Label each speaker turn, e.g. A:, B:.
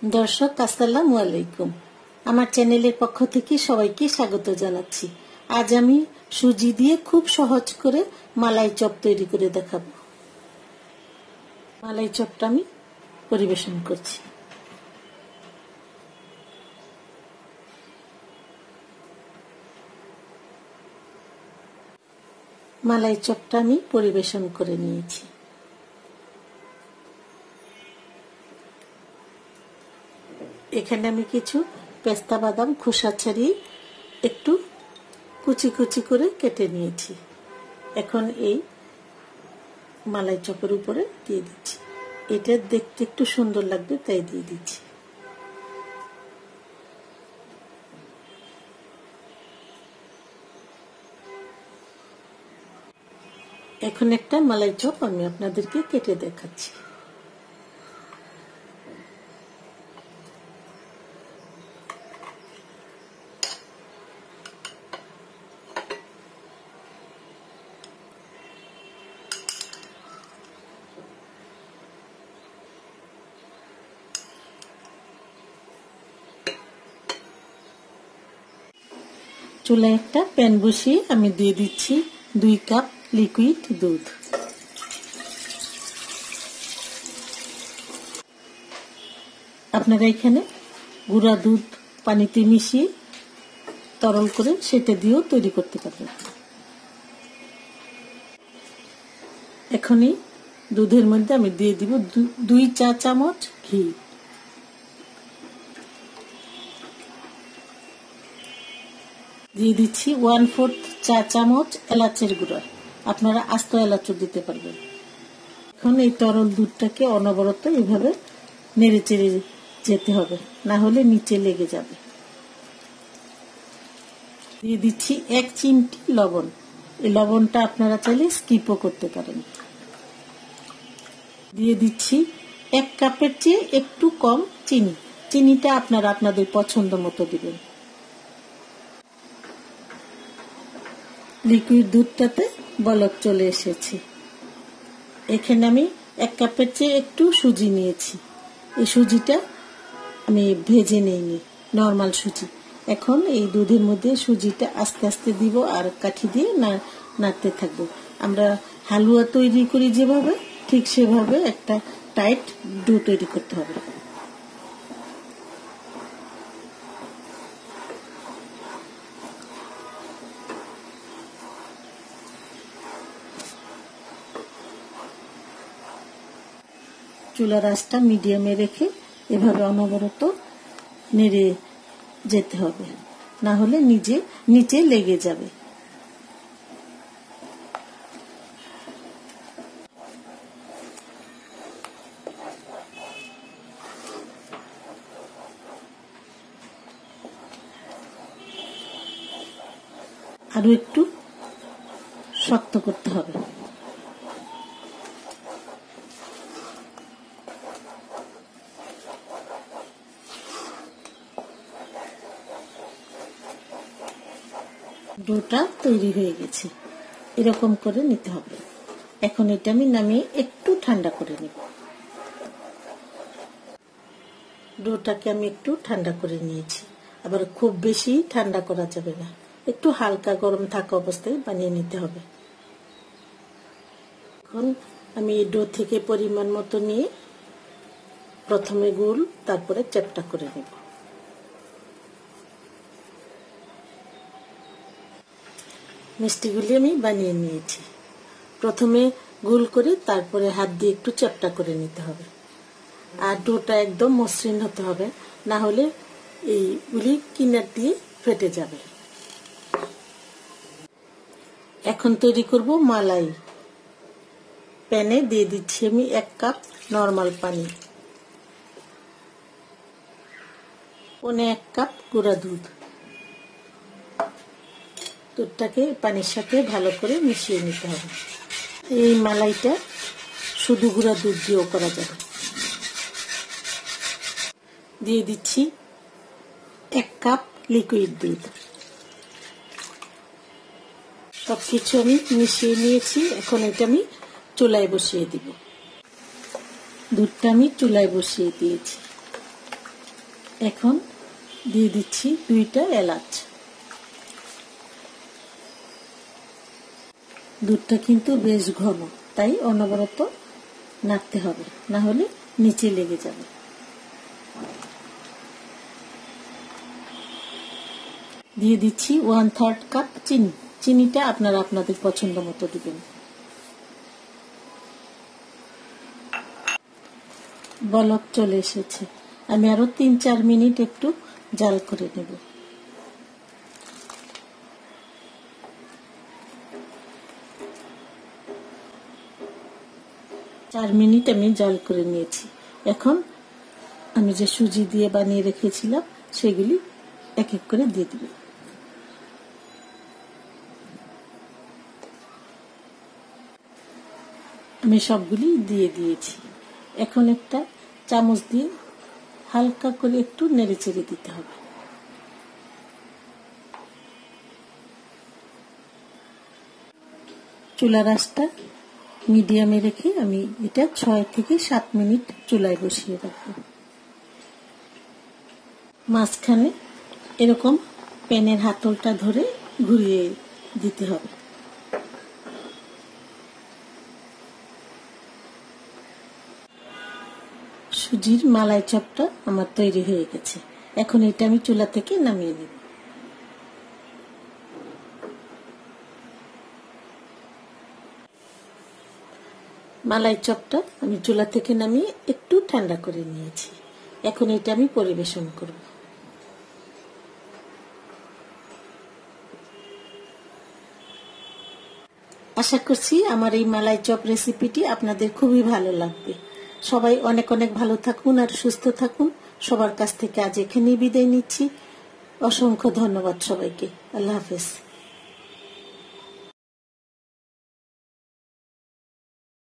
A: दर्शक আসসালামু আলাইকুম আমার চ্যানেলের পক্ষ থেকে সবাইকে স্বাগত জানাচ্ছি। আজ আমি সুজি দিয়ে খুব সহজ করে মালাই চপ তৈরি করে দেখাবো। মালাই চপটা আমি পরিবেশন করছি। মালাই চপটা আমি পরিবেশন করে নিয়েছি। এখানে আমি কিছু পেস্তা বাদাম খোসা ছাড়িয়ে একটু কুচি কুচি করে কেটে নিয়েছি। এখন এই মালাই চপের উপরে দিয়ে দিচ্ছি। এটা দেখতে একটু সুন্দর লাগবে তাই দিয়ে দিচ্ছি। এখন একটা মালাই চপ আমি আপনাদেরকে কেটে দেখাচ্ছি। চুলায় একটা প্যান বসিয়ে আমি দিয়ে দিচ্ছি 2 কাপ লিকুইড দুধ। আপনারা এখানে গুঁড়া দুধ পানিতে মিশিয়ে তরল করে সেটা দিয়েও তৈরি করতে পারবেন। এখনই দুধের মধ্যে আমি দিয়ে দিব 2 চা চামচ ঘি। দিয়ে দিচ্ছি 1/4 চা চামচ এলাচের গুঁড়া। আপনারা আস্ত এলাচও দিতে পারবেন। এখন এই তরল দুধটাকে অনবরত এইভাবে নেড়ে চেড়ে যেতে হবে, না হলে নিচে লেগে যাবে। দিয়ে দিচ্ছি 1 চিমটি লবণ। এই লবণটা আপনারা চাইলে স্কিপও করতে পারেন। দিয়ে দিচ্ছি 1 কাপের চেয়ে একটু কম চিনি। চিনিটা আপনারা আপনাদের পছন্দ মতো দিবেন। লিকুইড দুধটাতে বলক চলে এসেছে। এখানে আমি 1 কাপের চেয়ে একটু সুজি নিয়েছি। এই সুজিটা আমি ভেজে নেইনি, নরমাল সুজি। এখন এই দুধের মধ্যে সুজিটা আস্তে আস্তে দিব আর কাঠি দিয়ে নাড়তে থাকবো। আমরা হালুয়া তৈরি করি যেভাবে, ঠিক সেভাবে একটা টাইট ডো তৈরি করতে হবে। চুলার আঁচটা মিডিয়ামে রেখে এভাবে অনবরত নেড়ে যেতে হবে, না হলে নিচে লেগে যাবে। আরো একটু শক্ত করতে হবে। ডোটা তৈরি হয়ে গেছে, এরকম করে নিতে হবে। এখন এটা আমি নামিয়ে একটু ঠান্ডা করে নেব। ডোটাকে আমি একটু ঠান্ডা করে নিয়েছি, আবার খুব বেশি ঠান্ডা করা যাবে না, একটু হালকা গরম থাকা অবস্থায় বানিয়ে নিতে হবে। এখন আমি এই ডো থেকে পরিমাণ মতো নিয়ে প্রথমে গোল, তারপরে চ্যাপ্টা করে নেব। মিষ্টিগুলি আমি বানিয়ে নিয়েছি। প্রথমে গোল করে তারপরে হাত দিয়ে একটু চ্যাপ্টা করে নিতে হবে। আর ডোটা একদম মসৃণ হতে হবে, না হলে এইগুলি কিনার দিয়ে ফেটে যাবে। এখন তৈরি করব মালাই। প্যানে দিয়ে দিচ্ছি আমি 1 কাপ নরমাল পানি, 1 কাপ গুঁড়া দুধ। দুধটাকে পানির সাথে ভালো করে মিশিয়ে নিতে হবে। এই মালাইটা শুধু গুঁড়া দুধ দিয়েও করা যাবে। দিয়ে দিচ্ছি 1 কাপ লিকুইড দুধ। সবকিছু আমি মিশিয়ে নিয়েছি। এখন এটা আমি চুলায় বসিয়ে দিব। দুধটা আমি চুলায় বসিয়ে দিয়েছি। এখন দিয়ে দিচ্ছি 2টা এলাচ। দুধটা কিন্তু বেশ ঘন, তাই অনবরত নাড়তে হবে, না হলে নিচে লেগে যাবে। দিয়ে দিচ্ছি 1/3 কাপ চিনি। চিনিটা আপনারা আপনাদের পছন্দ মতো দিবেন। বলক চলে এসেছে, আমি আরো 3-4 মিনিট একটু জাল করে নেব। চার মিনিট আমি জাল করে নিয়েছি। এখন আমি যে সুজি দিয়ে বানিয়ে রেখেছিলাম সেগুলি এক এক করে দিয়ে দিব। আমি সবগুলি দিয়ে দিয়েছি। এখন একটা চামচ দিয়ে হালকা করে একটু নেড়েচেড়ে দিতে হবে। চুলার আঁচটা মিডিয়ামে রেখে আমি এটা 6 থেকে 7 মিনিট চুলায় বসিয়ে রাখবো। মাঝখানে এরকম প্যানের হাতলটা ধরে ঘুরিয়ে দিতে হবে। সুজির মালাই চপটা আমার তৈরি হয়ে গেছে। এখন এটা আমি চুলা থেকে নামিয়ে নেব। মালাই চপটা আমি চুলা থেকে নামিয়ে একটু ঠান্ডা করে নিয়েছি। এখন এটা আমি পরিবেশন করব। আশা করছি আমার এই মালাই চপ রেসিপিটি আপনাদের খুবই ভালো লাগবে। সবাই অনেক অনেক ভালো থাকুন আর সুস্থ থাকুন। সবার কাছ থেকে আজ এখানেই বিদায় নিচ্ছি। অসংখ্য ধন্যবাদ সবাইকে। আল্লাহ হাফেজ।